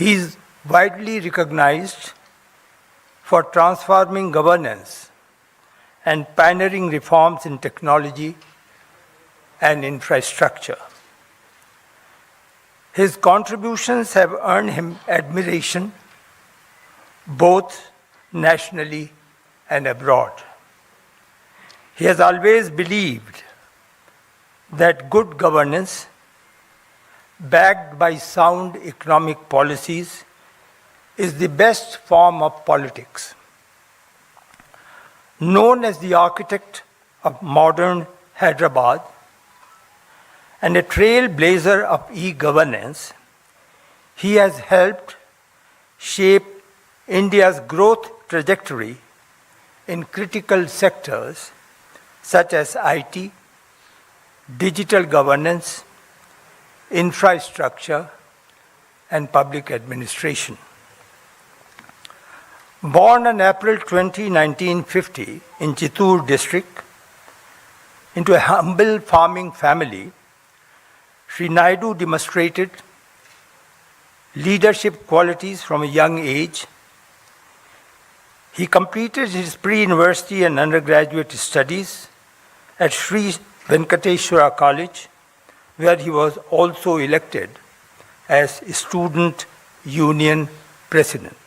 He is widely recognized for transforming governance and pioneering reforms in technology and infrastructure. His contributions have earned him admiration both nationally and abroad. He has always believed that good governance, backed by sound economic policies, is the best form of politics. Known as the architect of modern Hyderabad and a trailblazer of e-governance, he has helped shape India's growth trajectory in critical sectors such as IT, digital governance, infrastructure, and public administration. Born on April 20, 1950 in Chittoor district into a humble farming family, Sri Naidu demonstrated leadership qualities from a young age. He completed his pre-university and undergraduate studies at Sri Venkateshwara College, where he was also elected as Student Union President.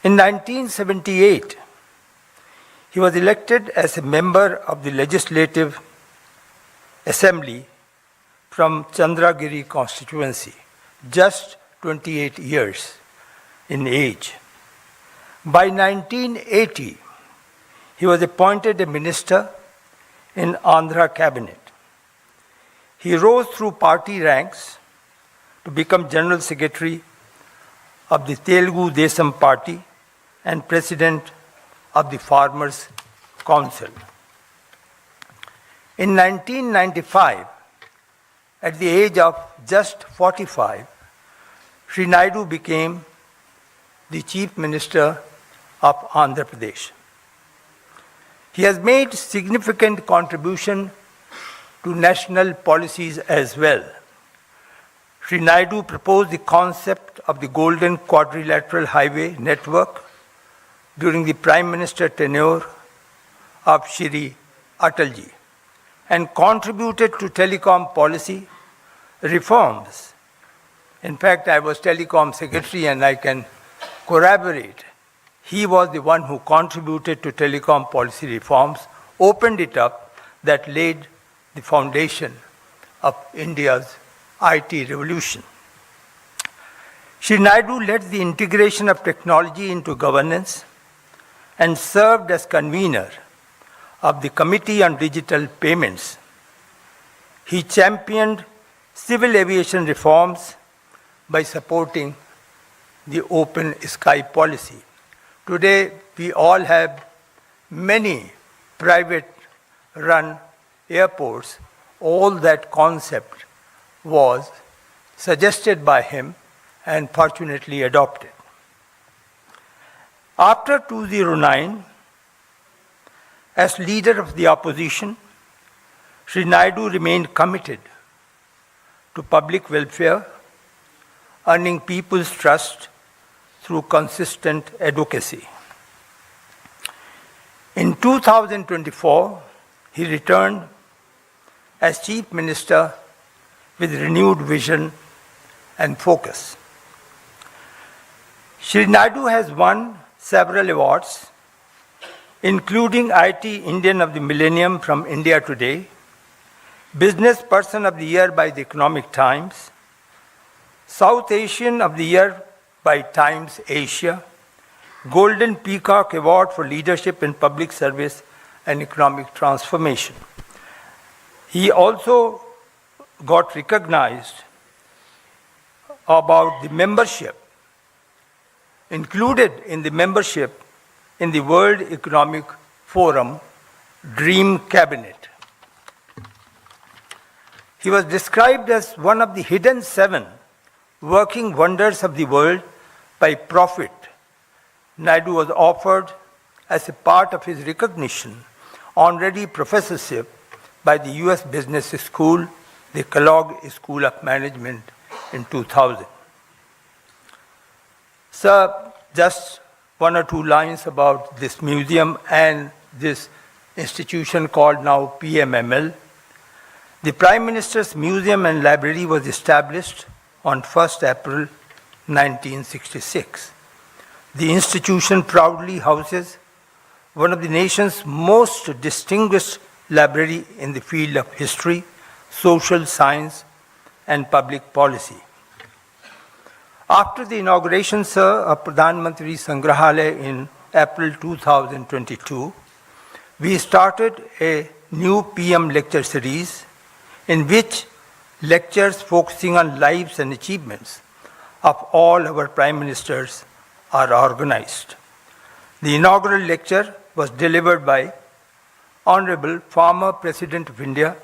In 1978, he was elected as a member of the Legislative Assembly from Chandragiri constituency, just 28 years in age. By 1980, he was appointed a minister in Andhra cabinet. He rose through party ranks to become General Secretary of the Telugu Desam Party and President of the Farmers' Council. In 1995, at the age of just 45, Sri Naidu became the Chief Minister of Andhra Pradesh. He has made significant contribution to national policies as well. Sri Naidu proposed the concept of the Golden Quadrilateral Highway Network during the Prime Minister tenure of Shri Atalji and contributed to telecom policy reforms. In fact, I was telecom secretary and I can corroborate. He was the one who contributed to telecom policy reforms, opened it up, that laid the foundation of India's IT revolution. Sri Naidu led the integration of technology into governance and served as convener of the Committee on Digital Payments. He championed civil aviation reforms by supporting the open sky policy. Today, we all have many private-run airports. All that concept was suggested by him and fortunately adopted. After 2009, as leader of the opposition, Sri Naidu remained committed to public welfare, earning people's trust through consistent advocacy. In 2024, he returned as Chief Minister with renewed vision and focus. Sri Naidu has won several awards, including IT Indian of the Millennium from India Today, Business Person of the Year by the Economic Times, South Asian of the Year by Times Asia, Golden Peacock Award for Leadership in Public Service and Economic Transformation. He also got recognized about the membership, included in the membership in the World Economic Forum Dream Cabinet. He was described as one of the hidden seven working wonders of the world by Profit. Naidu was offered as a part of his recognition honorary professorship by the US Business School, the Kellogg School of Management in 2000. Sir, just one or two lines about this museum and this institution called now PMML. The Prime Minister's Museum and Library was established on 1st April 1966. The institution proudly houses one of the nation's most distinguished library in the field of history, social science, and public policy. After the inauguration, sir, of Pradhan Mantri Sangrahalaya in April 2022, we started a new PM lecture series in which lectures focusing on lives and achievements of all our prime ministers are organized. The inaugural lecture was delivered by Honorable former President of India,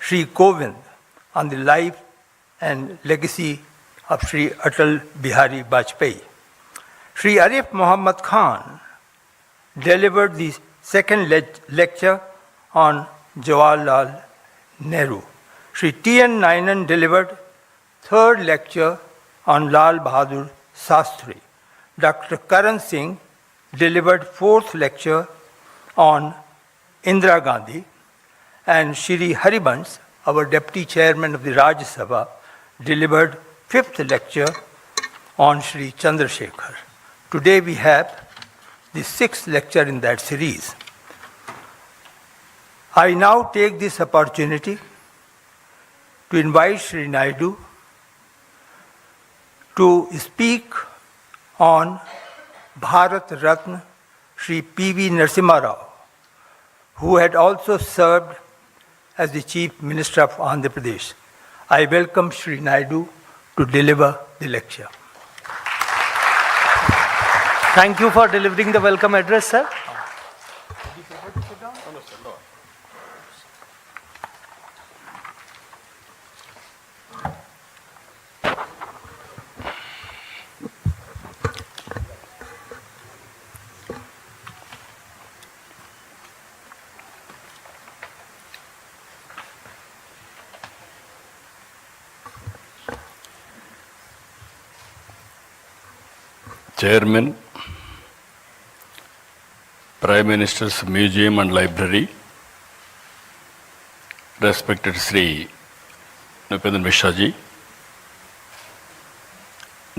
Shri Kovind, on the life and legacy of Shri Atal Bihari Vajpayee. Shri Arif Muhammad Khan delivered the second lecture on Jawaharlal Nehru. Shri T.N. Nainan delivered third lecture on Lal Bahadur Shastri. Dr. Karan Singh delivered fourth lecture on Indira Gandhi, and Shri Haribansh, our Deputy Chairman of the Rajya Sabha, delivered fifth lecture on Shri Chandrasekhar. Today we have the sixth lecture in that series. I now take this opportunity to invite Shri Naidu to speak on Bharat Ratna Shri P.V. Narasimha Rao, who had also served as the Chief Minister of Andhra Pradesh. I welcome Shri Naidu to deliver the lecture. Thank you for delivering the welcome address, sir. Chairman, Prime Minister's Museum and Library, respected Sri Nupendra Mishra ji,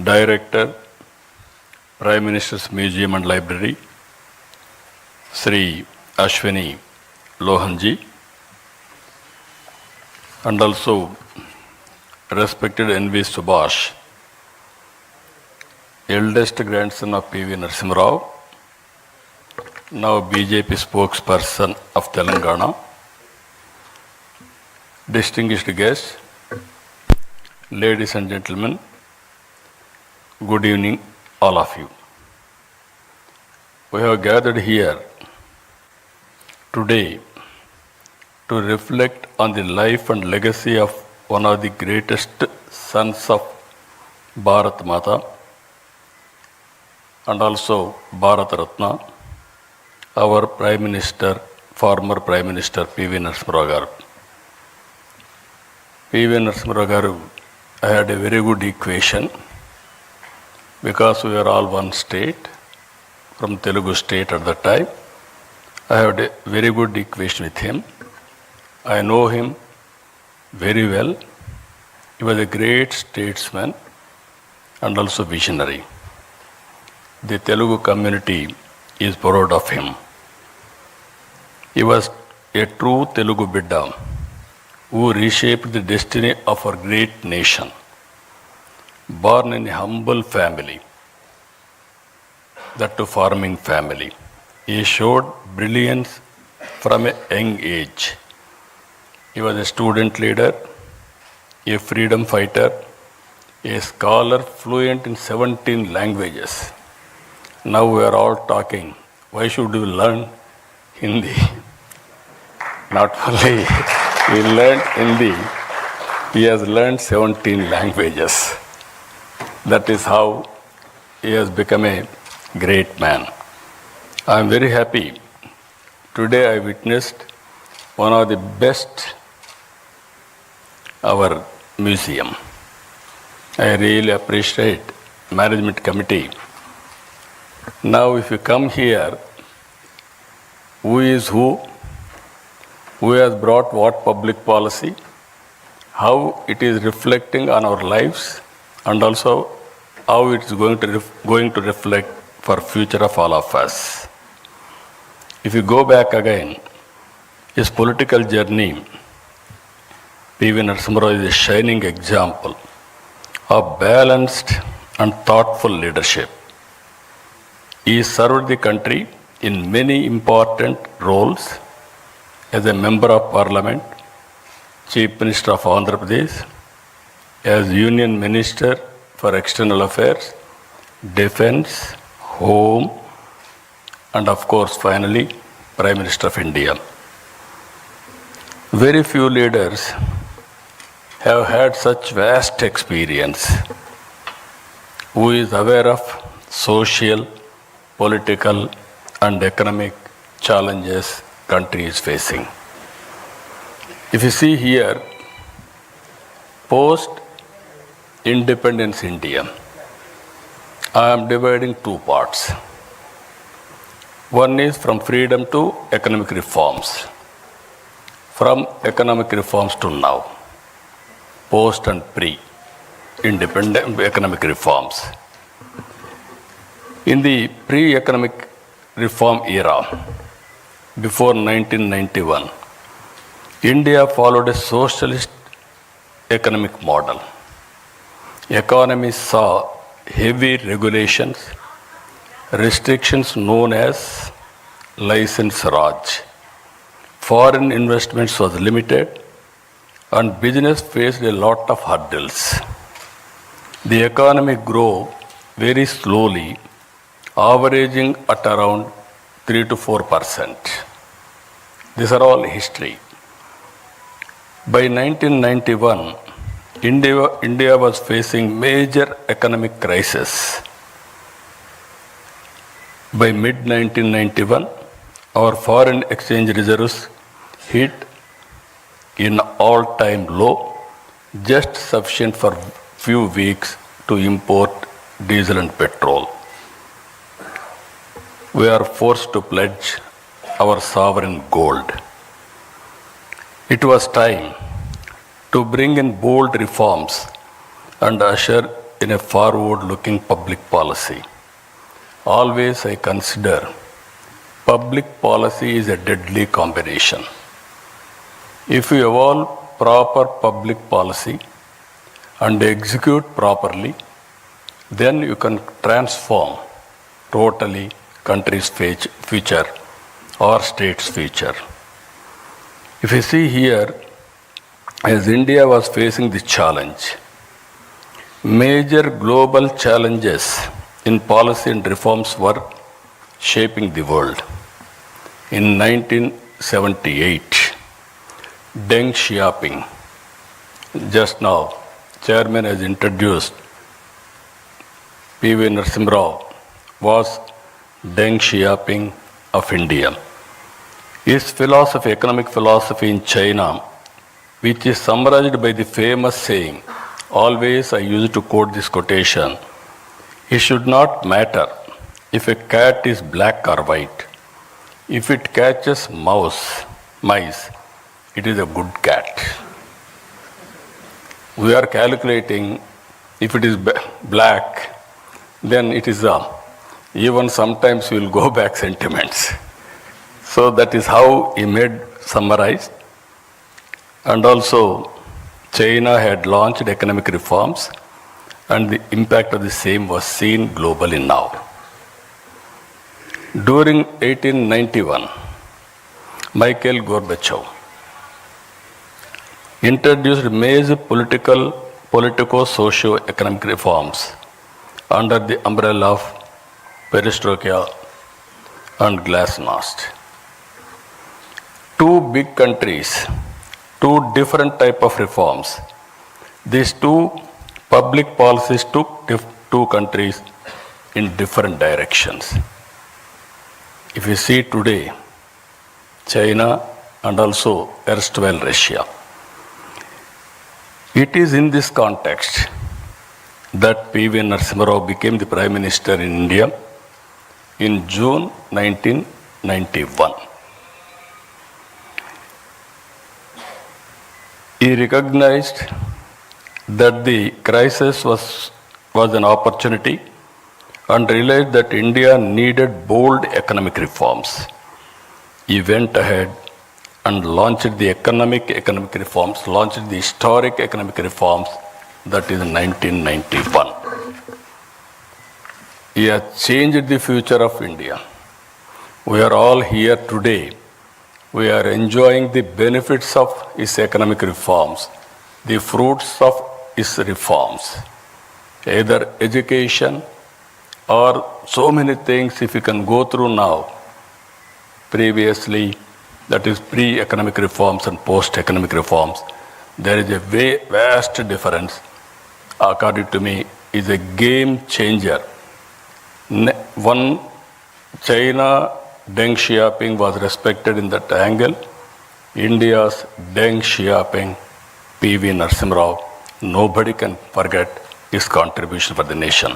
Director, Prime Minister's Museum and Library, Sri Ashwini Lohan ji, and also respected N.V. Subhash, eldest grandson of P.V. Narasimha Rao, now BJP spokesperson of Telangana, distinguished guests, ladies and gentlemen, good evening, all of you. We have gathered here today to reflect on the life and legacy of one of the greatest sons of Bharat Mata, and also Bharat Ratna, our Prime Minister, former Prime Minister P.V. Narasimha Rao garu. P.V. Narasimha Rao garu, I had a very good equation because we were all one state, from Telugu state at that time. I had a very good equation with him. I know him very well. He was a great statesman and also visionary. The Telugu community is proud of him. He was a true Telugu Bidda who reshaped the destiny of our great nation. Born in a humble family, that too farming family, he showed brilliance from a young age. He was a student leader, a freedom fighter, a scholar fluent in 17 languages. Now we are all talking, why should we learn Hindi? Not only he learned Hindi, he has learned 17 languages. That is how he has become a great man. I am very happy. Today I witnessed one of the best, our museum. I really appreciate management committee Now, if you come here, who is who has brought what public policy, how it is reflecting on our lives, and also how it is going to reflect for future of all of us. If you go back again, his political journey, P.V. Narasimha Rao is a shining example of balanced and thoughtful leadership. He served the country in many important roles as a member of parliament, Chief Minister of Andhra Pradesh, as Union Minister for External Affairs, Defence, Home, and of course, finally, Prime Minister of India. Very few leaders have had such vast experience, who is aware of social, political, and economic challenges country is facing. If you see here, post-independence India, I am dividing two parts. One is from freedom to economic reforms. From economic reforms to now, post and pre-independent economic reforms. In the pre-economic reform era, before 1991, India followed a socialist economic model. Economy saw heavy regulations, restrictions known as license Raj. Foreign investments was limited and business faced a lot of hurdles. The economy grew very slowly, averaging at around 3 to 4%. These are all history. By 1991, India was facing major economic crisis. By mid-1991, our foreign exchange reserves hit in all-time low, just sufficient for few weeks to import diesel and petrol. We are forced to pledge our sovereign gold. It was time to bring in bold reforms and usher in a forward-looking public policy. Always I consider public policy is a deadly combination. If you evolve proper public policy and execute properly, then you can transform totally country's future or state's future. If you see here, as India was facing this challenge, major global challenges in policy and reforms were shaping the world. In 1978, Deng Xiaoping, just now, Chairman has introduced P.V. Narasimha Rao, was Deng Xiaoping of India. His philosophy, economic philosophy in China, which is summarized by the famous saying, always I used to quote this quotation, it should not matter if a cat is black or white. If it catches mice, it is a good cat. We are calculating if it is black, then it is even sometimes we will go back sentiments. So that is how he made summarize. And also, China had launched economic reforms, and the impact of the same was seen globally now. During 1891, Mikhail Gorbachev introduced major politico-socio-economic reforms under the umbrella of perestroika and glasnost. Two big countries, two different type of reforms. These two public policies took two countries in different directions. If you see today, China and also erstwhile Russia, it is in this context that P.V. Narasimha Rao became the Prime Minister in India in June 1991. He recognized that the crisis was an opportunity and realized that India needed bold economic reforms. He went ahead and launched the historic economic reforms, that is 1991. He has changed the future of India. We are all here today. We are enjoying the benefits of his economic reforms, the fruits of his reforms, either education or so many things. If you can go through now, previously, that is pre-economic reforms and post-economic reforms, there is a vast difference. According to me, is a game changer. One, China Deng Xiaoping was respected in that angle. India's Deng Xiaoping, P.V. Narasimha Rao, nobody can forget his contribution for the nation.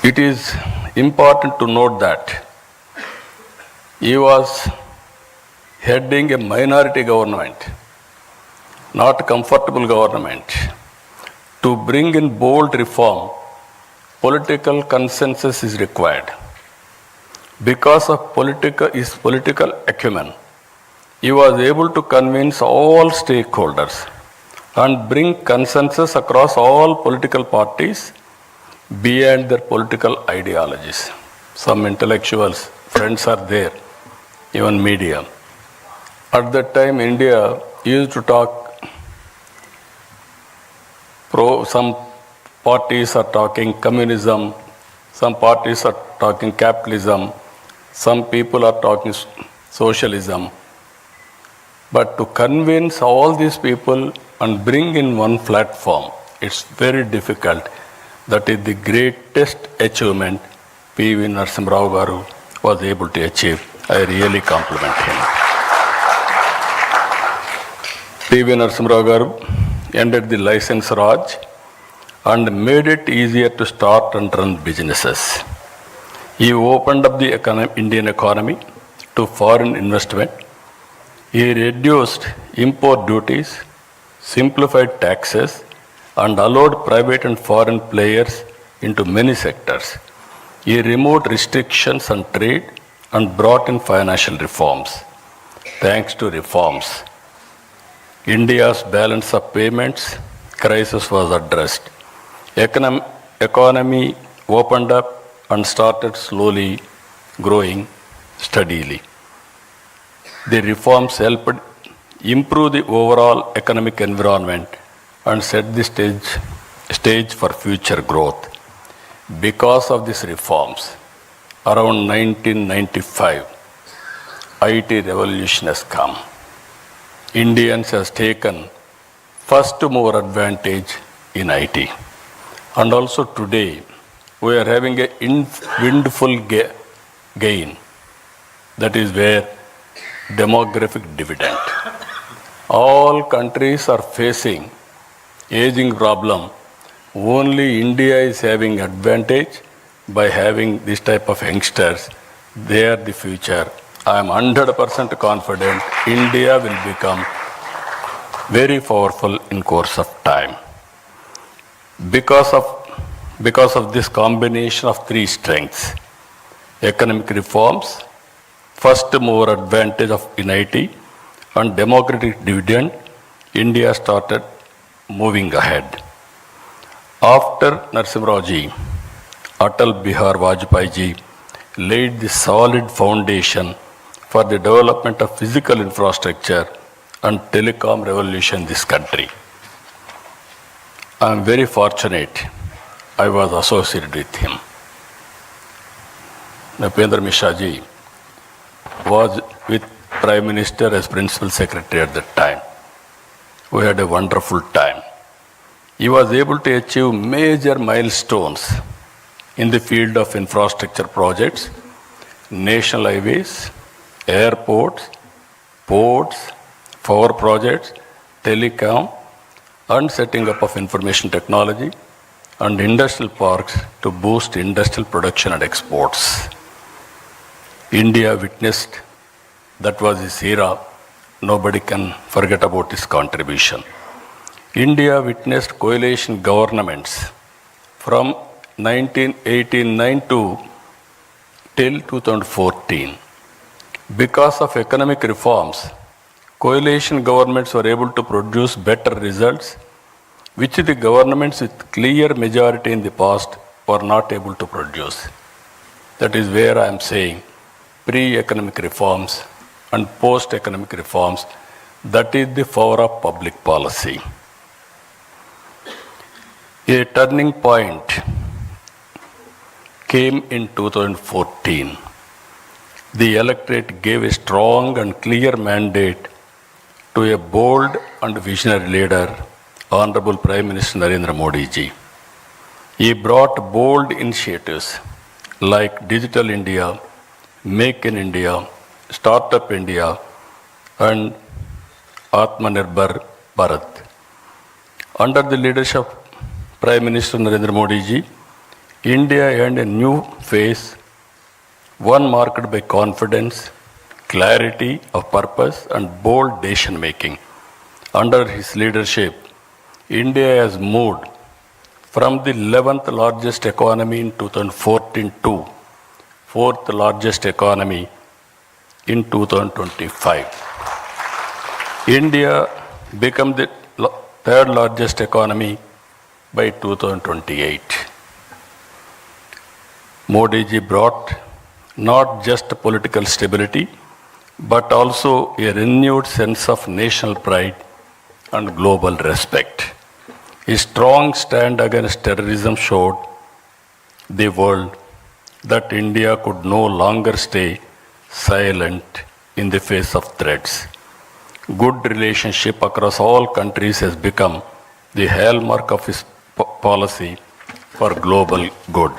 It is important to note that he was heading a minority government, not a comfortable government. To bring in bold reform, political consensus is required. Because of his political acumen, he was able to convince all stakeholders and bring consensus across all political parties beyond their political ideologies. Some intellectuals, friends are there, even media. At that time, India used to talk some parties are talking communism, some parties are talking capitalism, some people are talking socialism. But to convince all these people and bring in one platform, it's very difficult. That is the greatest achievement P.V. Narasimha Rao Garu was able to achieve. I really compliment him. P.V. Narasimha Rao Garu ended the license Raj and made it easier to start and run businesses. He opened up the Indian economy to foreign investment. He reduced import duties, simplified taxes, and allowed private and foreign players into many sectors. He removed restrictions on trade and brought in financial reforms. Thanks to reforms, India's balance of payments crisis was addressed. Economy opened up and started slowly growing steadily. The reforms helped improve the overall economic environment and set the stage for future growth. Because of these reforms, around 1995, IT revolution has come. Indians has taken first mover advantage in IT. And also today, we are having a windful gain. That is where demographic dividend. All countries are facing aging problem. Only India is having advantage by having this type of youngsters. They are the future. I am 100% confident India will become very powerful in course of time. Because of this combination of three strengths, economic reforms, first mover advantage in IT, and democratic dividend, India started moving ahead. After Narasimha Rao ji, Atal Bihar Vajpayee ji laid the solid foundation for the development of physical infrastructure and telecom revolution in this country. I am very fortunate I was associated with him. Napendra Mishra ji was with Prime Minister as Principal Secretary at that time. We had a wonderful time. He was able to achieve major milestones in the field of infrastructure projects, national highways, airports, ports, power projects, telecom, and setting up of information technology and industrial parks to boost industrial production and exports. India witnessed, that was his era, nobody can forget about his contribution. India witnessed coalition governments from 1989 till 2014. Because of economic reforms, coalition governments were able to produce better results, which the governments with clear majority in the past were not able to produce. That is where I am saying pre-economic reforms and post-economic reforms, that is the power of public policy. A turning point came in 2014. The electorate gave a strong and clear mandate to a bold and visionary leader, Honorable Prime Minister Narendra Modi ji. He brought bold initiatives like Digital India, Make in India, Startup India, and Atmanirbhar Bharat. Under the leadership of Prime Minister Narendra Modi ji, India earned a new phase, one marked by confidence, clarity of purpose, and bold decision making. Under his leadership, India has moved from the 11th largest economy in 2014 to 4th largest economy in 2025. India became the third largest economy by 2028. Modi ji brought not just political stability, but also a renewed sense of national pride and global respect. His strong stand against terrorism showed the world that India could no longer stay silent in the face of threats. Good relationship across all countries has become the hallmark of his policy for global good.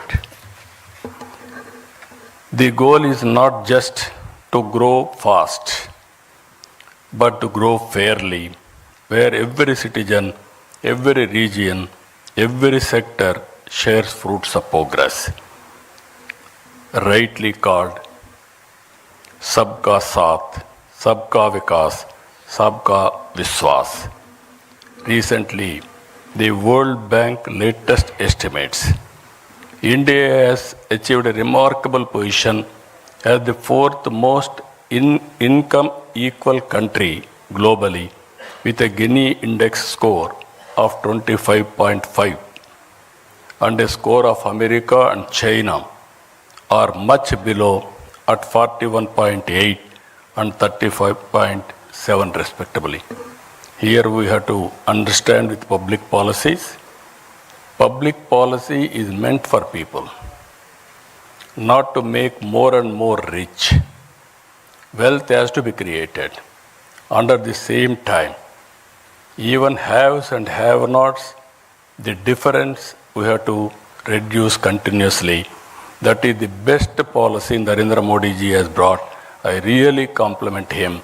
The goal is not just to grow fast, but to grow fairly, where every citizen, every region, every sector shares fruits of progress. Rightly called Sabka Saath, Sabka Vikas, Sabka Vishwas. Recently, the World Bank latest estimates, India has achieved a remarkable position as the fourth most income equal country globally with a Gini index score of 25.5 and a score of America and China are much below at 41.8 and 35.7 respectively. Here we have to understand with public policies. Public policy is meant for people, not to make more and more rich. Wealth has to be created. Under the same time, even haves and have-nots, the difference we have to reduce continuously. That is the best policy Narendra Modi ji has brought. I really compliment him.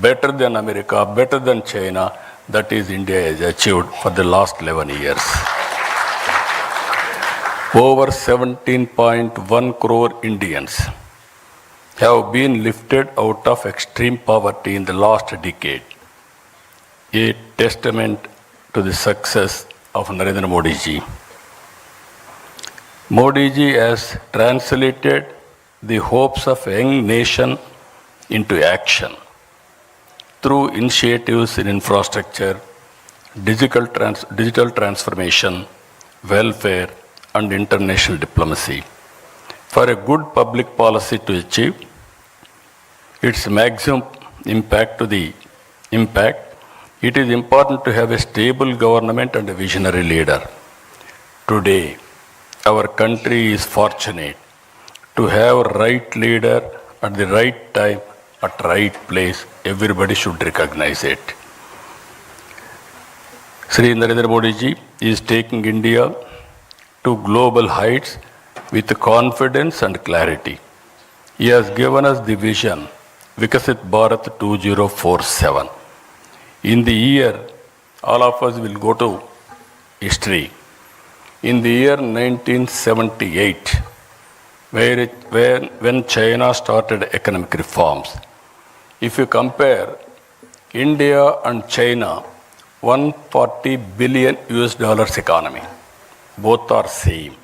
Better than America, better than China, that is India has achieved for the last 11 years. Over 17.1 crore Indians have been lifted out of extreme poverty in the last decade, a testament to the success of Narendra Modi ji. Modi ji has translated the hopes of a young nation into action through initiatives in infrastructure, digital transformation, welfare, and international diplomacy. For a good public policy to achieve its maximum impact, it is important to have a stable government and a visionary leader. Today, our country is fortunate to have a right leader at the right time, at right place. Everybody should recognize it. Sri Narendra Modi ji is taking India to global heights with confidence and clarity. He has given us the vision, Vikasit Bharat 2047. In the year all of us will go to history. In the year 1978, when China started economic reforms, if you compare India and China, 140 billion US dollars economy, both are same.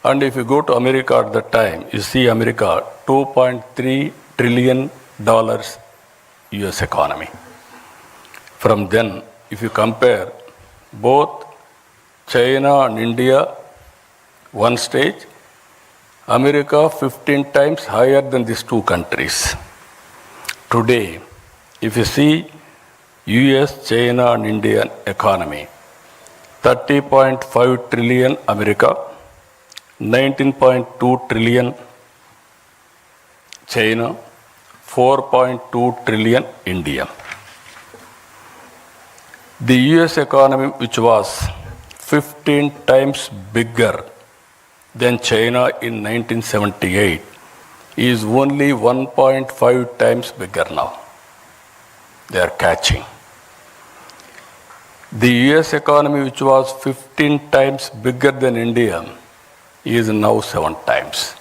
And if you go to America at that time, you see America, $2.3 trillion US economy. From then, if you compare both China and India, one stage, America 15 times higher than these two countries. Today, if you see US, China and Indian economy, 30.5 trillion America, 19.2 trillion China, 4.2 trillion India. The US economy, which was 15 times bigger than China in 1978, is only 1.5 times bigger now. They are catching. The US economy, which was 15 times bigger than India, is now 7 times.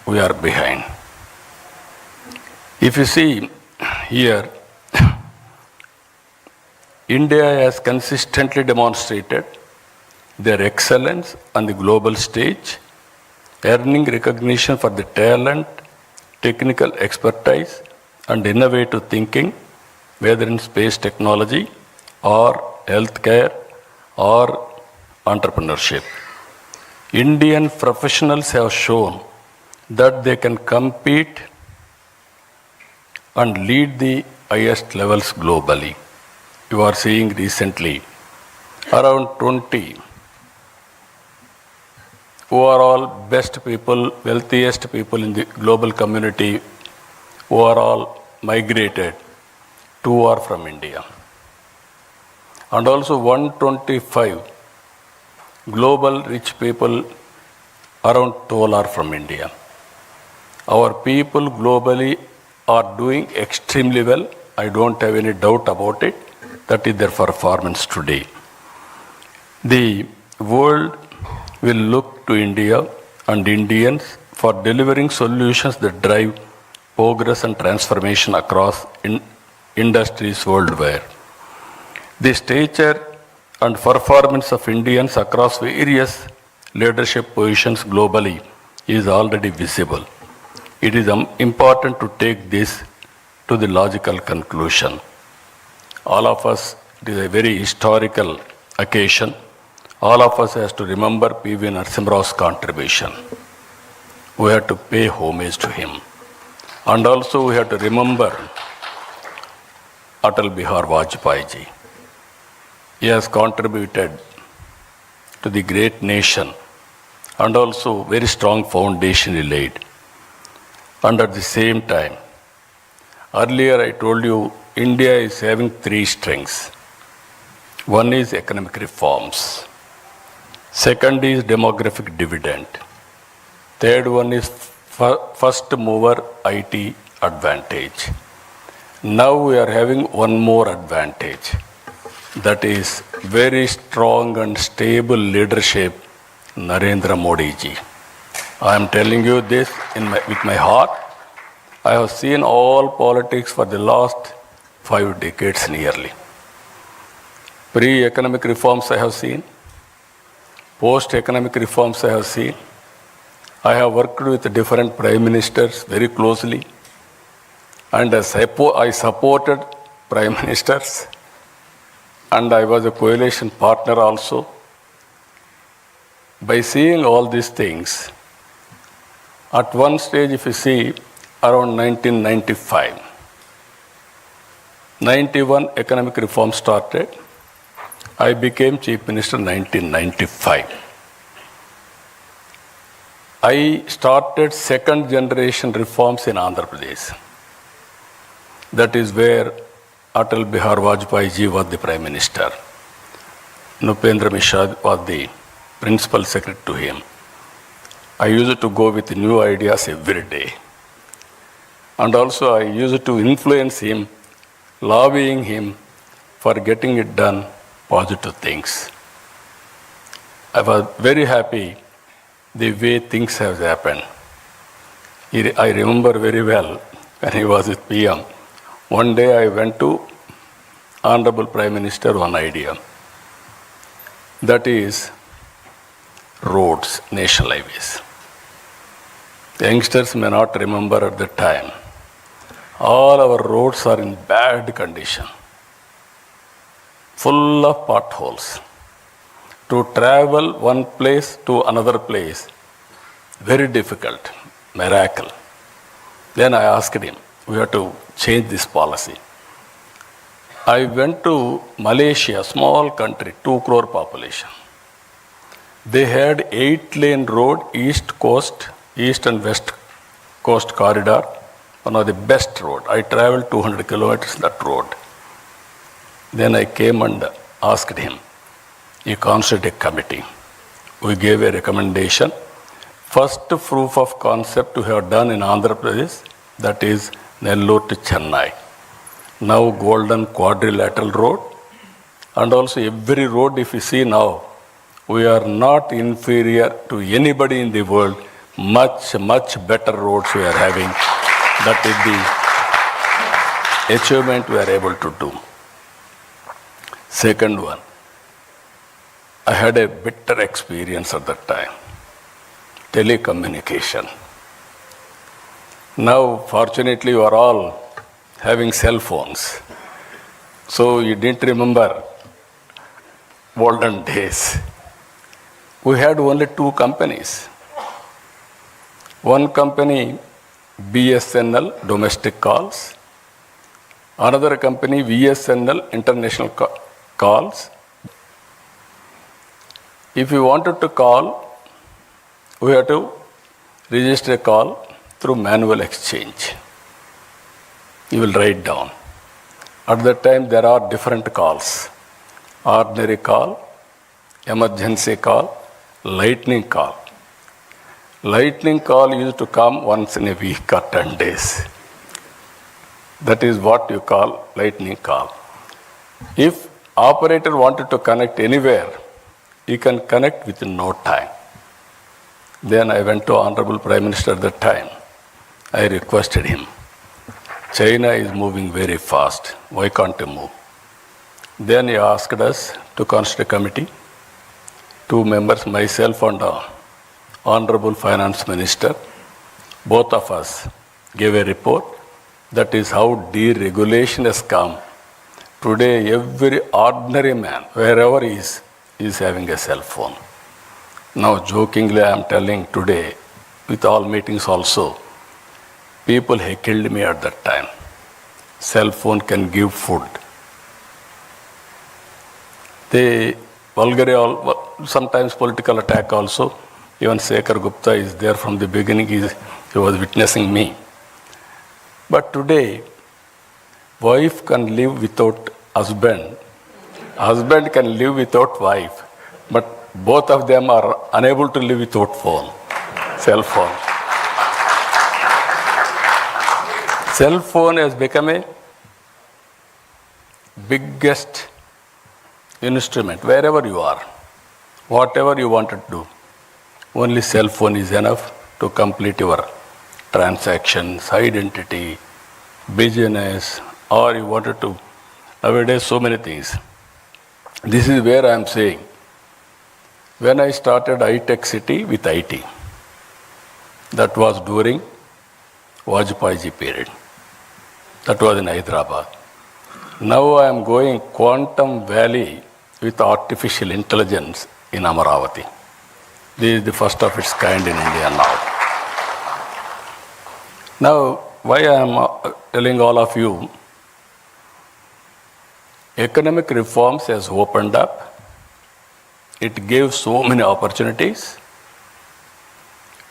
We are behind. If you see here, India has consistently demonstrated their excellence on the global stage, earning recognition for the talent, technical expertise, and innovative thinking, whether in space technology or healthcare or entrepreneurship. Indian professionals have shown that they can compete and lead the highest levels globally. You are seeing recently around 20 who are all best people, wealthiest people in the global community, who are all migrated, 2 are from India. And also 125 global rich people, around 12 are from India. Our people globally are doing extremely well. I don't have any doubt about it. That is their performance today. The world will look to India and Indians for delivering solutions that drive progress and transformation across industries worldwide. The stature and performance of Indians across various leadership positions globally is already visible. It is important to take this to the logical conclusion. All of us, it is a very historical occasion. All of us has to remember P.V. Narasimha Rao's contribution. We have to pay homage to him. And also we have to remember Atal Bihar Vajpayee ji. He has contributed to the great nation and also very strong foundation he laid. And at the same time, earlier I told you India is having 3 strengths. One is economic reforms. Second is demographic dividend. Third one is first mover IT advantage. Now we are having one more advantage. That is very strong and stable leadership, Narendra Modi ji. I am telling you this with my heart. I have seen all politics for the last 5 decades nearly. Pre-economic reforms I have seen. Post-economic reforms I have seen. I have worked with different prime ministers very closely. And I supported prime ministers. And I was a coalition partner also. By seeing all these things, at one stage, if you see, around 1995, 91 economic reform started. I became Chief Minister in 1995. I started second generation reforms in Andhra Pradesh. That is where Atal Bihar Vajpayee ji was the Prime Minister. Nupendra Mishra was the Principal Secretary to him. I used to go with new ideas every day. And also I used to influence him, lobbying him for getting it done positive things. I was very happy the way things have happened. I remember very well when he was with PM. One day I went to Honorable Prime Minister one idea. That is roads, national highways. The youngsters may not remember at the time. All our roads are in bad condition, full of potholes. To travel one place to another place, very difficult, miracle. Then I asked him, we have to change this policy. I went to Malaysia, small country, 2 crore population. They had 8-lane road, east and west coast corridor, one of the best road. I traveled 200 kilometers that road. Then I came and asked him, he constituted a committee. We gave a recommendation. First proof of concept we have done in Andhra Pradesh, that is Nellore to Chennai. Now golden quadrilateral road, and also every road if you see now, we are not inferior to anybody in the world. Much, much better roads we are having. That is the achievement we are able to do. Second one, I had a bitter experience at that time. Telecommunication. Now, fortunately, you are all having cell phones. So you didn't remember olden days. We had only 2 companies. One company, BSNL, domestic calls. Another company, VSNL, international calls. If you wanted to call, we have to register a call through manual exchange. You will write down. At that time, there are different calls. Ordinary call, emergency call, lightning call. Lightning call used to come once in a week or 10 days. That is what you call lightning call. If operator wanted to connect anywhere, he can connect within no time. Then I went to Honorable Prime Minister at that time. I requested him, China is moving very fast. Why can't you move? Then he asked us to constitute a committee. 2 members, myself and Honorable Finance Minister, both of us gave a report. That is how deregulation has come. Today, every ordinary man, wherever he is having a cell phone. Now, jokingly, I am telling today, with all meetings also, people heckled me at that time. Cell phone can give food. They sometimes political attack also. Even Shekhar Gupta is there from the beginning. He was witnessing me. But today, wife can live without husband. Husband can live without wife. But both of them are unable to live without phone, cell phone. Cell phone has become a biggest instrument wherever you are, whatever you want to do. Only cell phone is enough to complete your transactions, identity, business, or you wanted to. Nowadays, so many things. This is where I am saying, when I started high-tech city with IT, that was during Vajpayee period. That was in Hyderabad. Now I am going Quantum Valley with artificial intelligence in Amaravati. This is the first of its kind in India now. Now, why I am telling all of you, economic reforms has opened up. It gave so many opportunities.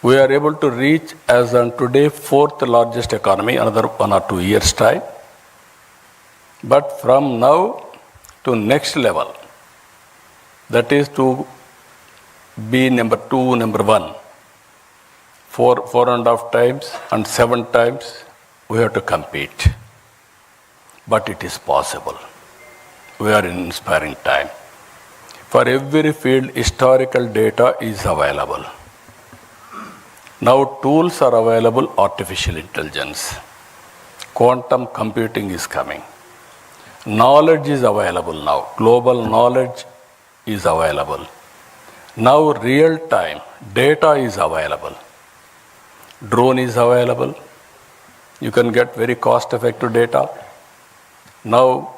We are able to reach, as on today, 4th largest economy, another 1 or 2 years' time. But from now to next level, that is to be number 2, number 1, 4.5 times and 7 times we have to compete. But it is possible. we are in inspiring time. For every field, historical data is available. Now tools are available, artificial intelligence. Quantum computing is coming. Knowledge is available now. Global knowledge is available. Now real time data is available. Drone is available. You can get very cost effective data. Now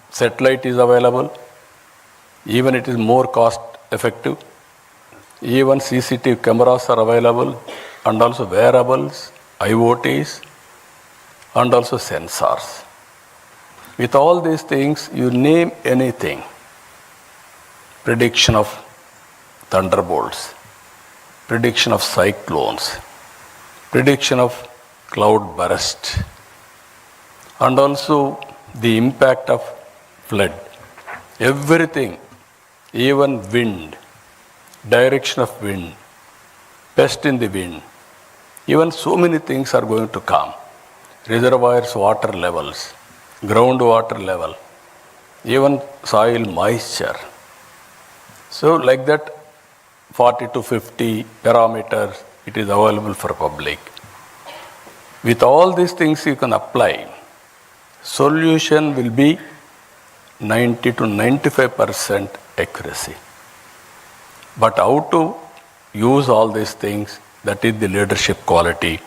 satellite is available. Even it is more cost effective. Even CCTV cameras are available, and also wearables, IoTs, and also sensors. With all these things, you name anything. Prediction of thunderbolts, prediction of cyclones, prediction of cloud burst, and also the impact of flood. Everything, even wind, direction of wind, pest in the wind, even so many things are going to come. Reservoirs, water levels, groundwater level, even soil moisture. So like that, 40 to 50 parameters, it is available for public. With all these things you can apply, solution will be 90 to 95% accuracy. But how to use all these things, that is the leadership quality.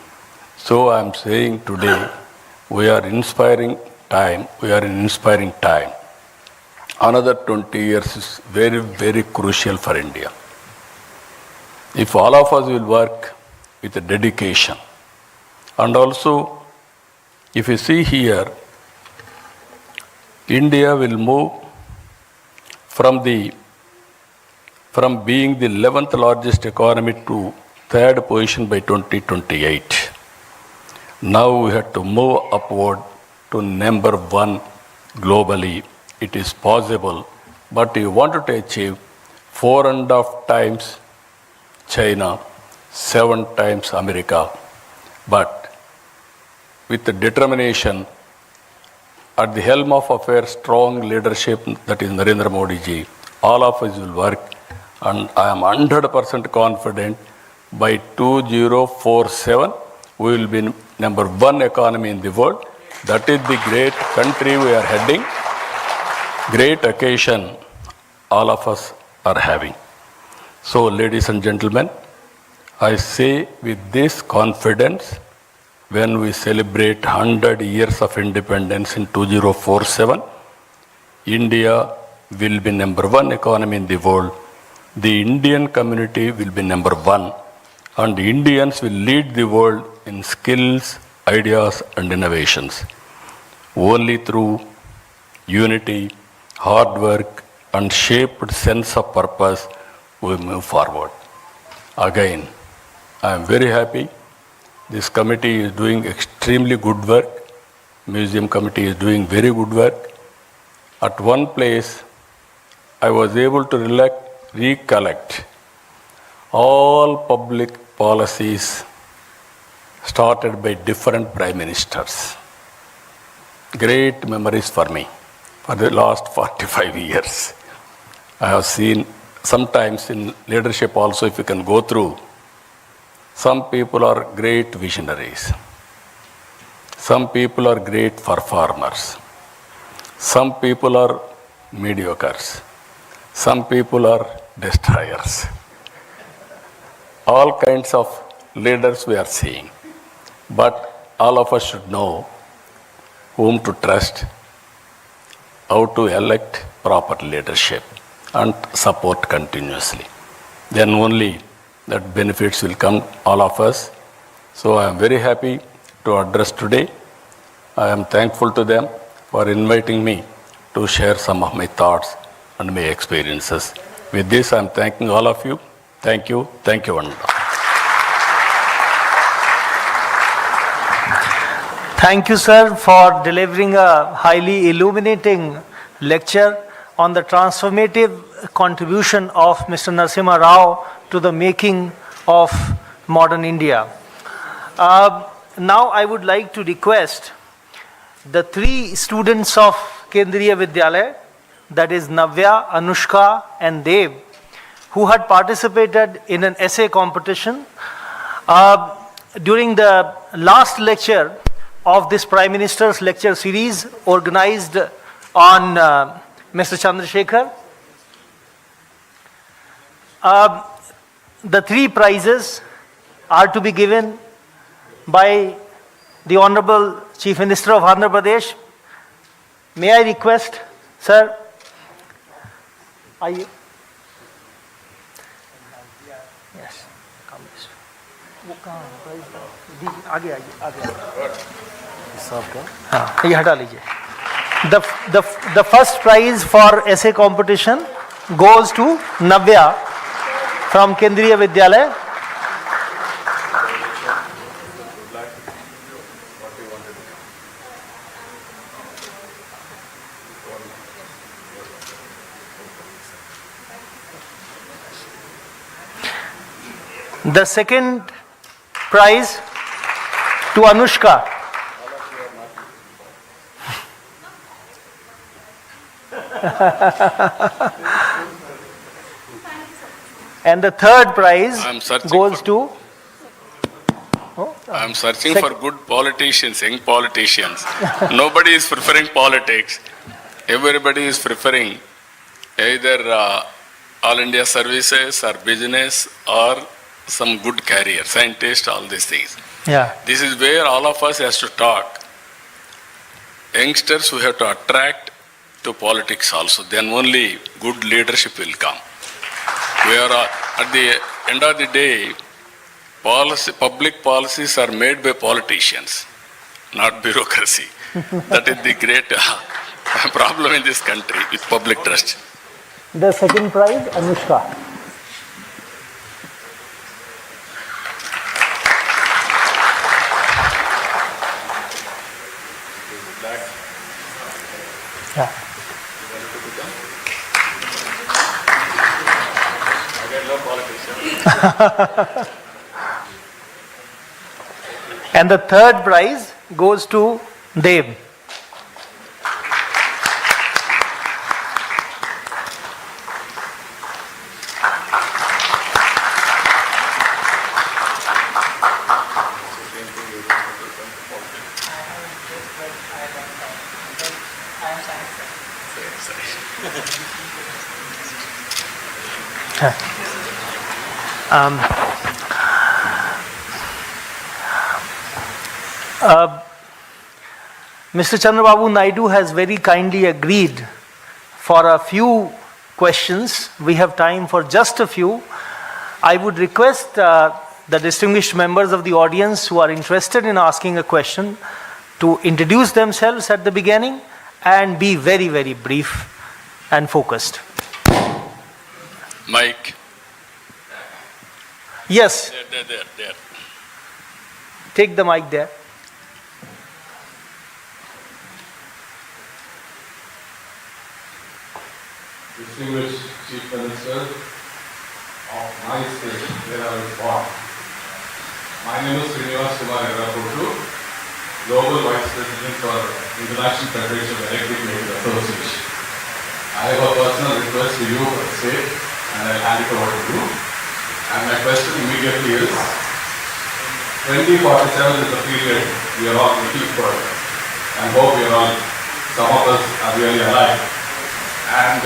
So I am saying today, we are inspiring time, we are in inspiring time. Another 20 years is very, very crucial for India. If all of us will work with a dedication, and also if you see here, India will move from being the 11th largest economy to 3rd position by 2028. Now we have to move upward to number 1 globally. It is possible, but you wanted to achieve 4.5 times China, 7 times America. But with the determination, at the helm of affairs, strong leadership, that is Narendra Modi ji, all of us will work, and I am 100% confident by 2047 we will be number 1 economy in the world. That is the great country we are heading, great occasion all of us are having. So ladies and gentlemen, I say with this confidence, when we celebrate 100 years of independence in 2047, India will be number 1 economy in the world. The Indian community will be number 1, and Indians will lead the world in skills, ideas, and innovations. Only through unity, hard work, and shaped sense of purpose we move forward. Again, I am very happy. This committee is doing extremely good work. Museum committee is doing very good work. At one place, I was able to recollect all public policies started by different prime ministers. Great memories for me for the last 45 years. I have seen sometimes in leadership also, if you can go through, some people are great visionaries. Some people are great performers. Some people are mediocres. Some people are destroyers. All kinds of leaders we are seeing. But all of us should know whom to trust, how to elect proper leadership, and support continuously. Then only that benefits will come all of us. So I am very happy to address today. I am thankful to them for inviting me to share some of my thoughts and my experiences. With this, I am thanking all of you. Thank you. Thank you, Vanda. Thank you, sir, for delivering a highly illuminating lecture on the transformative contribution of Mr. Narasimha Rao to the making of modern India. Now I would like to request the 3 students of Kendriya Vidyalaya that is Navya, Anushka and Dev, who had participated in an essay competition. During the last lecture of this Prime Minister's lecture series organized on Mr. Chandrasekhar, the three prizes are to be given by the Honorable Chief Minister of Andhra Pradesh. May I request, sir, are you? Yes, come this way. वो कहाँ है prize? आगे आइए, आगे हाँ, ये हटा लीजिए. The first prize for essay competition goes to Navya from Kendriya Vidyalaya. The second prize to Anushka. And the third prize goes to... I'm searching for good politicians, young politicians. Nobody is preferring politics. Everybody is preferring either all India services or business or some good career, scientist, all these things. Yeah. This is where all of us has to talk. Youngsters we have to attract to politics also. Then only good leadership will come. We are at the end of the day, public policies are made by politicians, not bureaucracy. That is the great problem in this country with public trust. The second prize, Anushka. Yeah. And the third prize goes to Dev. Mr. Chandrababu Naidu has very kindly agreed for a few questions. We have time for just a few. I would request the distinguished members of the audience who are interested in asking a question to introduce themselves at the beginning and be very, very brief and focused. Mike. Yes. There. Take the mic there. Distinguished Chief Minister of my state where I was born. My name is Narasimha, Global Vice President for International Federation of Electric Vehicle Association. I have a personal request to you for the state and I'll hand it over to you. And my question immediately is, 2047 is the period we are all looking for and hope we are all, some of us are really alive. And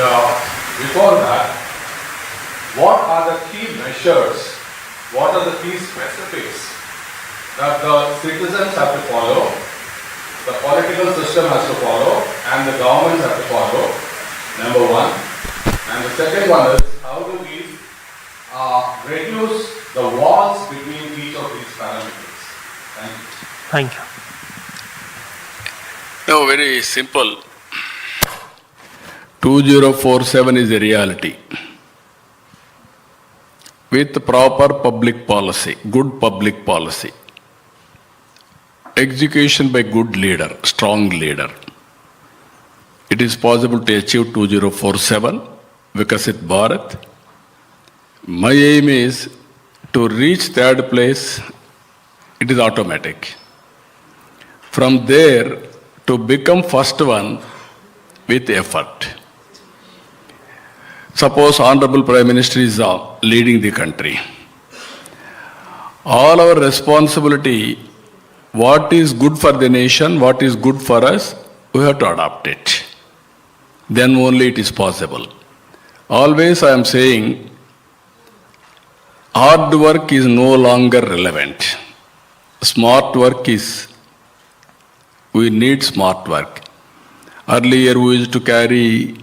before that, what are the key measures, what are the key specifics that the citizens have to follow, the political system has to follow, and the governments have to follow, number one. And the second one is, how do we reduce the walls between each of these parameters? Thank you. Thank you. No, very simple. 2047 is a reality. With proper public policy, good public policy, execution by good leader, strong leader, it is possible to achieve 2047, Vikasit Bharat. My aim is to reach third place, it is automatic. From there, to become first one with effort. Suppose Honorable Prime Minister is leading the country. All our responsibility, what is good for the nation, what is good for us, we have to adopt it. Then only it is possible. Always I am saying, hard work is no longer relevant. Smart work is, we need smart work. Earlier we used to carry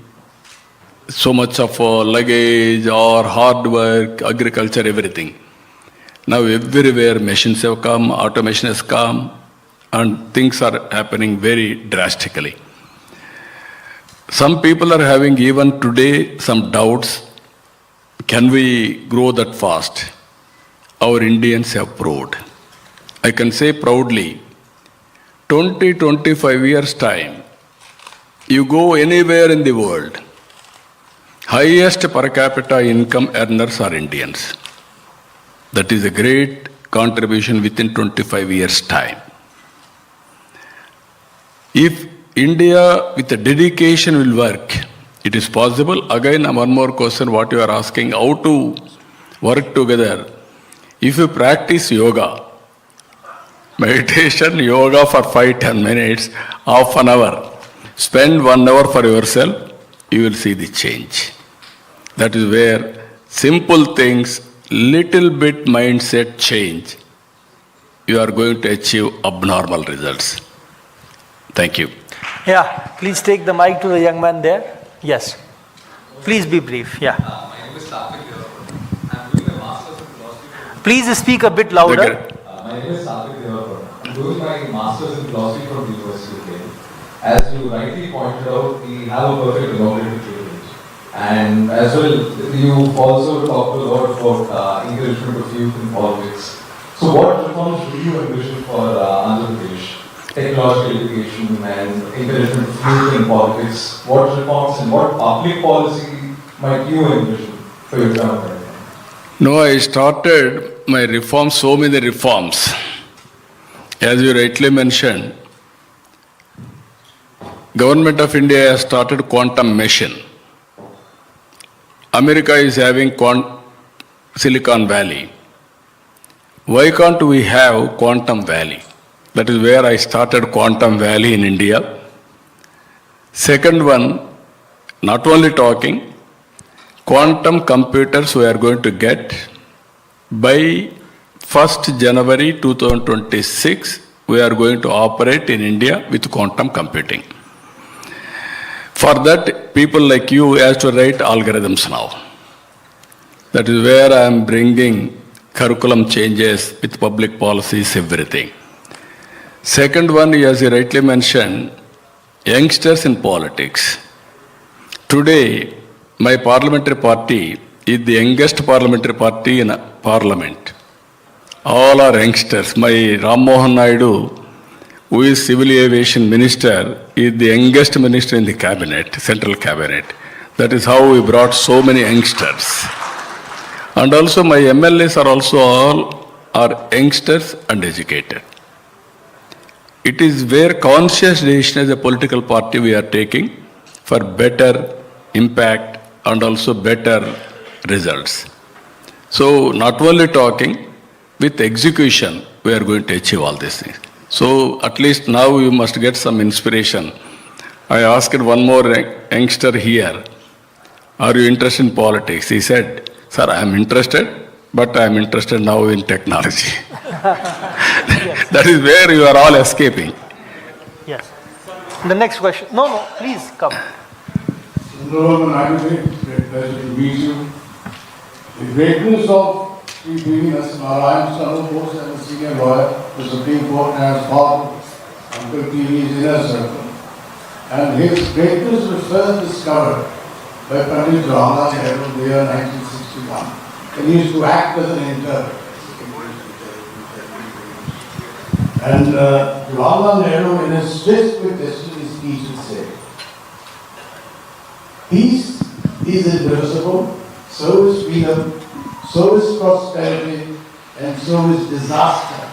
so much of luggage or hard work, agriculture, everything. Now everywhere machines have come, automation has come, and things are happening very drastically. Some people are having even today some doubts. Can we grow that fast? Our Indians have proved. I can say proudly, 20-25 years time, you go anywhere in the world, highest per capita income earners are Indians. That is a great contribution within 25 years' time. If India with a dedication will work, it is possible. Again, one more question, what you are asking, how to work together. If you practice yoga, meditation, yoga for 5-10 minutes, half an hour, spend 1 hour for yourself, you will see the change. That is where simple things, little bit mindset change, you are going to achieve abnormal results. Thank you. Yeah, please take the mic to the young man there. Yes. Please be brief. Yeah. My name is Satvik Devarapur. I am doing a master's in philosophy from Please speak a bit louder. My name is Satvik Devarapur. I am doing my master's in philosophy from the University of Delhi. As you rightly pointed out, we have a perfect democratic privilege. And as well, you also talked a lot about encouragement of youth in politics. So what reforms do you envision for Andhra Pradesh? Technological education and encouragement of youth in politics. What reforms and what public policy might you envision for your government? No, I started my reforms, so many reforms. As you rightly mentioned, Government of India has started quantum machine. America is having Silicon Valley. Why can't we have Quantum Valley? That is where I started Quantum Valley in India. Second one, not only talking, quantum computers we are going to get by 1st January 2026, we are going to operate in India with quantum computing. For that, people like you have to write algorithms now. That is where I am bringing curriculum changes with public policies, everything. Second one, as you rightly mentioned, youngsters in politics. Today, my parliamentary party is the youngest parliamentary party in parliament. All are youngsters. My Ram Mohan Naidu, who is civil aviation minister, is the youngest minister in the cabinet, central cabinet. That is how we brought so many youngsters. And also my MLAs are also all are youngsters and educated. It is where conscious decision as a political party we are taking for better impact and also better results. So not only talking, with execution, we are going to achieve all these things. So at least now you must get some inspiration. I asked one more youngster here, are you interested in politics? He said, sir, I am interested, but I am interested now in technology. That is where you are all escaping. Yes. The next question. No, please come. Chandrababu, Naidu, great pleasure to meet you. The greatness of Sri P.V. Narasimha, I am son of course, I am a senior lawyer, the Supreme Court has found Uncle P.V.'s inner circle. And his greatness was first discovered by Pandit Jawaharlal Nehru in the year 1961. And he used to act as an interpreter. And Jawaharlal Nehru, in his Twist with Destiny speech, would say, peace is indivisible, so is freedom, so is prosperity, and so is disaster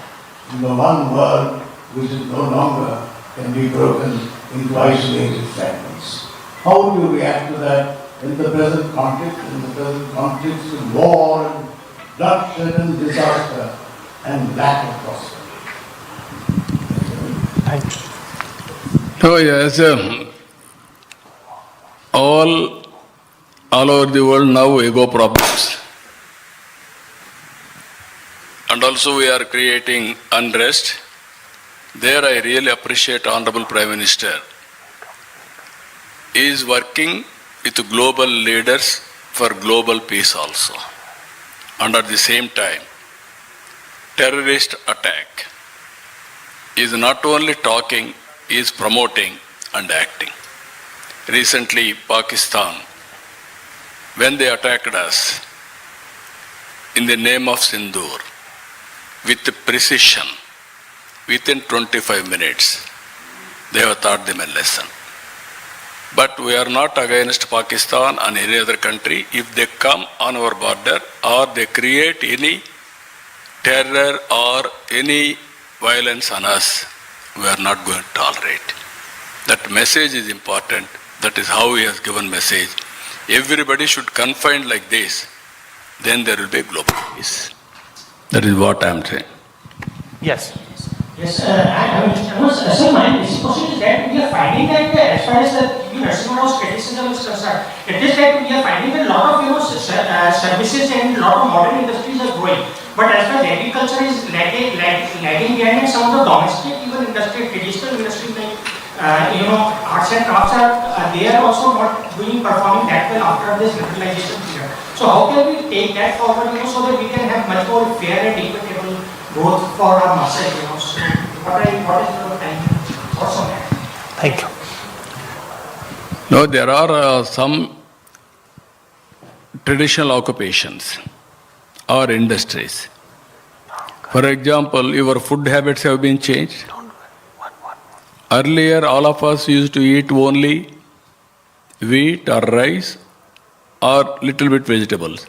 in the one world which is no longer can be broken into isolated fragments. How would you react to that? in the present conflicts in war and bloodshed and disaster and lack of prosperity. Oh yes, all over the world now ego problems. And also we are creating unrest. There I really appreciate Honorable Prime Minister. He is working with global leaders for global peace also. And at the same time, terrorist attack is not only talking, he is promoting and acting. Recently, Pakistan, when they attacked us in the name of Sindoor, with precision, within 25 minutes, they have taught them a lesson. But we are not against Pakistan and any other country. If they come on our border or they create any terror or any violence on us, we are not going to tolerate. That message is important. That is how he has given message. Everybody should confine like this. Then there will be global peace. That is what I am saying. Yes. Yes, sir, my next question is that we are finding that as far as the Narasimha Rao's criticism is concerned, it is that we are finding that a lot of services and a lot of modern industries are growing. But as far as agriculture is lagging behind, and some of the domestic even industry, traditional industries like arts and crafts they are also not performing that well after this liberalization period. So how can we take that forward, so that we can have much more fair and equitable growth for our masses, So what is your time? What's on that? Thank you. No, there are some traditional occupations or industries. For example, your food habits have been changed. Earlier, all of us used to eat only wheat or rice or little bit vegetables.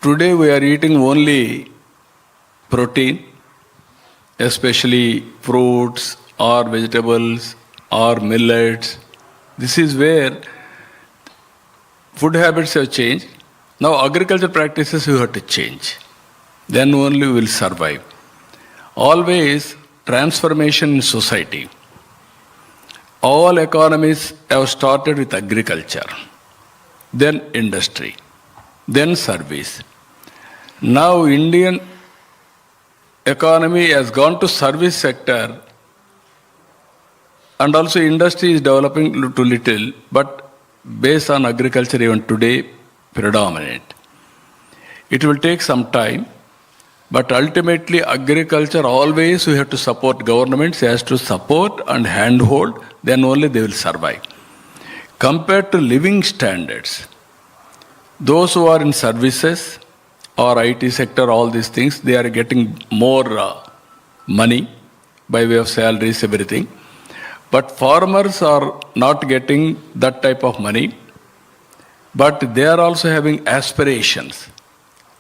Today, we are eating only protein, especially fruits or vegetables or millets. This is where food habits have changed. Now agriculture practices you have to change. Then only we will survive. Always transformation in society. All economies have started with agriculture, then industry, then service. Now Indian economy has gone to service sector, and also industry is developing to little, but based on agriculture even today predominant. It will take some time, but ultimately agriculture always we have to support. Governments has to support and handhold, then only they will survive. Compared to living standards, those who are in services or IT sector, all these things, they are getting more money by way of salaries, everything. But farmers are not getting that type of money, but they are also having aspirations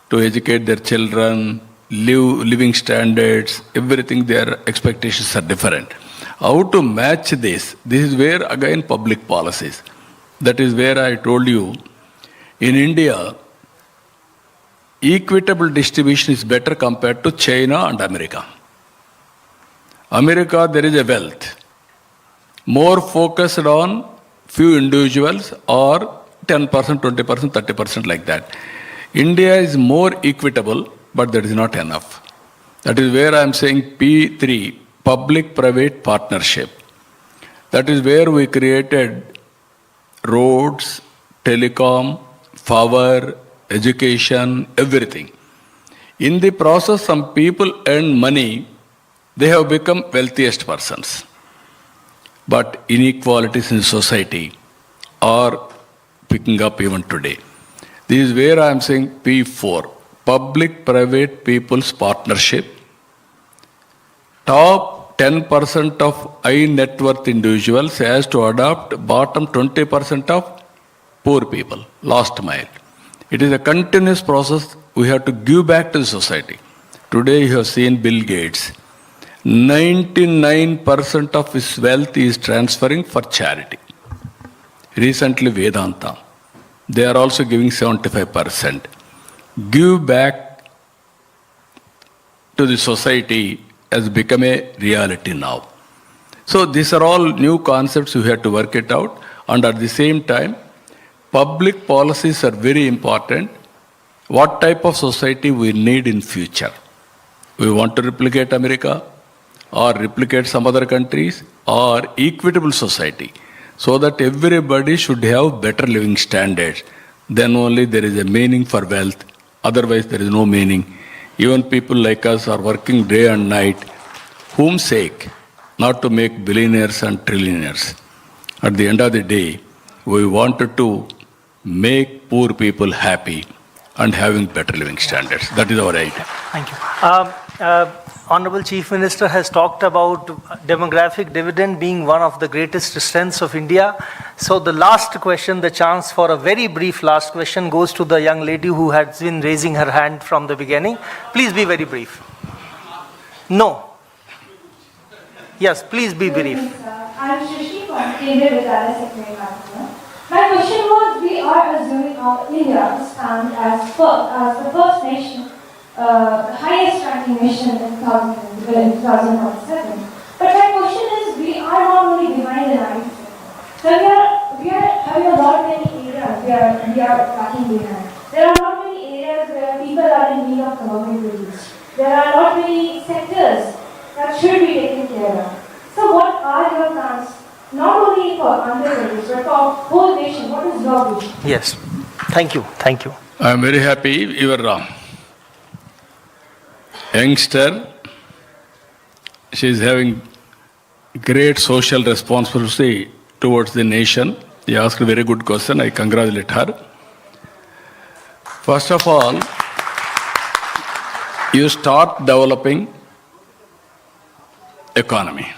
to educate their children, living standards, everything, their expectations are different. How to match this? This is where again public policies. That is where I told you, in India, equitable distribution is better compared to China and America. America, there is a wealth. More focused on few individuals or 10%, 20%, 30% like that. India is more equitable, but that is not enough. That is where I am saying P3, public-private partnership. That is where we created roads, telecom, power, education, everything. In the process, some people earn money, they have become wealthiest persons. But inequalities in society are picking up even today. This is where I am saying P4, public-private people's partnership. Top 10% of high net worth individuals has to adopt bottom 20% of poor people, last mile. It is a continuous process. We have to give back to the society. Today you have seen Bill Gates. 99% of his wealth is transferring for charity. Recently Vedanta. They are also giving 75%. Give back to the society has become a reality now. So these are all new concepts we have to work it out. And at the same time, public policies are very important. What type of society we need in future? We want to replicate America or replicate some other countries or equitable society so that everybody should have better living standards. Then only there is a meaning for wealth. Otherwise there is no meaning. Even people like us are working day and night. Whom sake? Not to make billionaires and trillionaires. At the end of the day, we wanted to make poor people happy and having better living standards. That is our idea. Thank you. Honorable Chief Minister has talked about demographic dividend being one of the greatest strengths of India. So the last question, the chance for a very brief last question goes to the young lady who has been raising her hand from the beginning. Please be very brief. No. Yes, please be brief. I'm Shrishi from India Vidyalaya Secretary. My question was, we are assuming India to stand as the first nation, the highest ranking nation in 2047. But my question is, we are not only behind the Naidu sector. So we are having a lot many areas we are lacking behind. There are not many areas where people are in need of government relief. There are not many sectors that should be taken care of. So what are your plans, not only for Andhra Pradesh, but for whole nation? What is your vision? Yes. Thank you. Thank you. I am very happy your youngster, she is having great social responsibility towards the nation. She asked a very good question. I congratulate her. First of all, you start developing economy.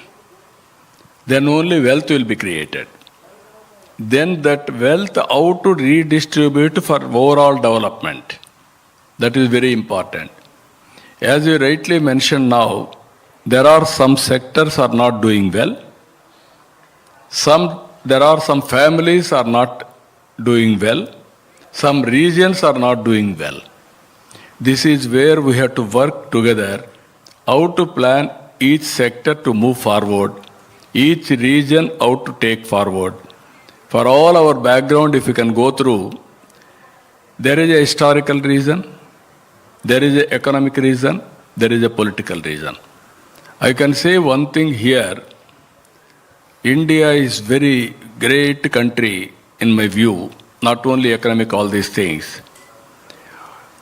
Then only wealth will be created. Then that wealth, how to redistribute for overall development. That is very important. As you rightly mentioned now, there are some sectors are not doing well. There are some families are not doing well. Some regions are not doing well. This is where we have to work together, how to plan each sector to move forward, each region how to take forward. For all our background, if you can go through, there is a historical reason, there is an economic reason, there is a political reason. I can say one thing here, India is very great country in my view, not only economic, all these things.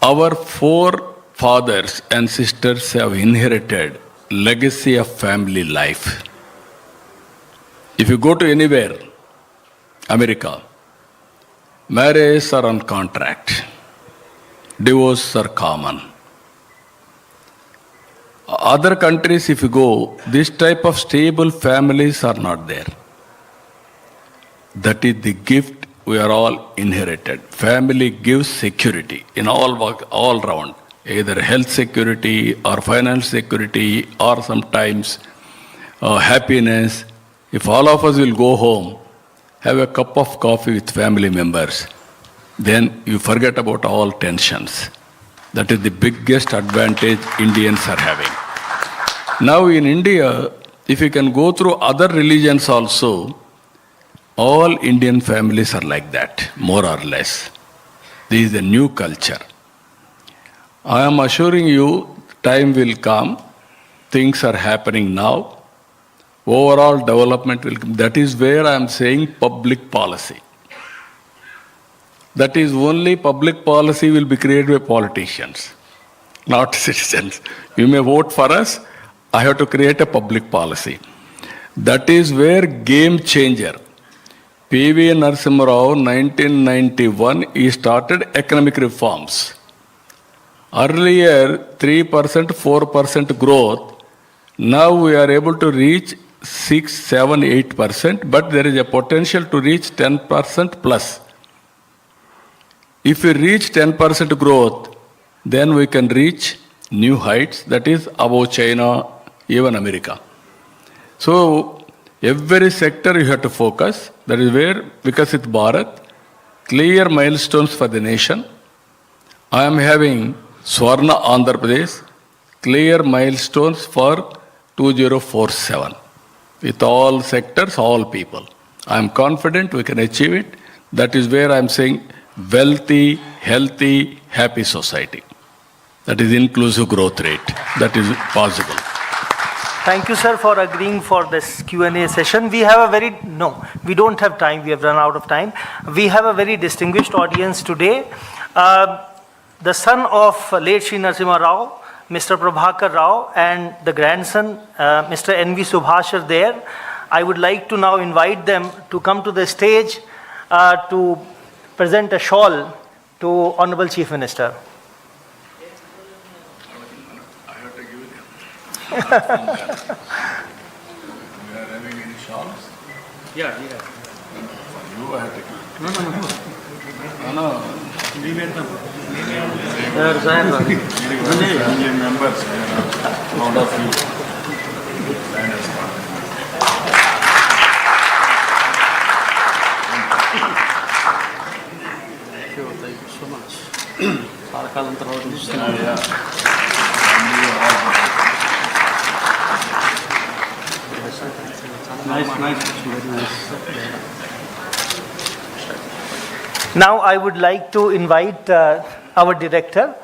Our forefathers and sisters have inherited legacy of family life. If you go to anywhere, America, marriages are on contract, divorces are common. Other countries, if you go, this type of stable families are not there. That is the gift we are all inherited. Family gives security in all round, either health security or financial security or sometimes happiness. If all of us will go home, have a cup of coffee with family members, then you forget about all tensions. That is the biggest advantage Indians are having. Now in India, if you can go through other religions also, all Indian families are like that, more or less. This is a new culture. I am assuring you, time will come, things are happening now, overall development will come. That is where I am saying public policy. That is only public policy will be created by politicians, not citizens. You may vote for us, I have to create a public policy. That is where game changer. P.V. Narasimha Rao, 1991, he started economic reforms. Earlier, 3%, 4% growth. Now we are able to reach 6, 7, 8%, but there is a potential to reach 10% plus. If we reach 10% growth, then we can reach new heights, that is above China, even America. So, every sector you have to focus. That is where Vikasit Bharat, clear milestones for the nation. I am having Swarna Andhra Pradesh, clear milestones for 2047 with all sectors, all people. I am confident we can achieve it. That is where I am saying wealthy, healthy, happy society. That is inclusive growth rate. That is possible. Thank you, sir, for agreeing for this Q&A session. We have a very, no, we don't have time. We have run out of time. We have a very distinguished audience today. The son of late Shri Narasimha Rao, Mr. Prabhakar Rao, and the grandson, Mr. N.V. Subhash are there. I would like to now invite them to come to the stage to present a shawl to Honorable Chief Minister. We are having any shawls? Yeah. You I have to give. No. Members out of you. Thank you so much. Nice. Now I would like to invite our director,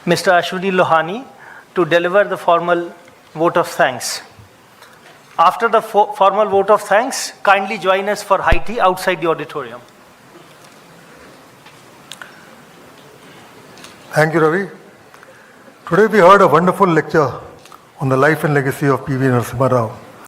Mr. Ashwini Lohani, to deliver the formal vote of thanks. After the formal vote of thanks, kindly join us for high tea outside the auditorium. Thank you, Ravi. Today we heard a wonderful lecture on the life and legacy of P.V. Narasimha Rao.